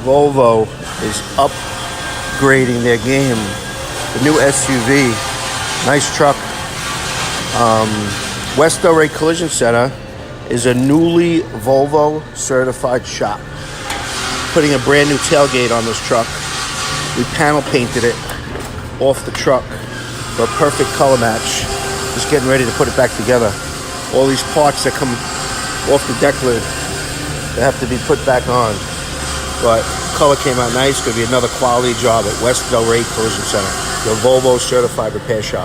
Volvo is upgrading their game. The new SUV, nice truck. West Delray Collision Center is a newly Volvo certified shop. Putting a brand new tailgate on this truck. We panel painted it off the truck for a perfect color match. Just getting ready to put it back together. All these parts that come off the deck lid, they have to be put back on. But color came out nice. Going to be another quality job at West Delray Collision Center, the Volvo certified repair shop.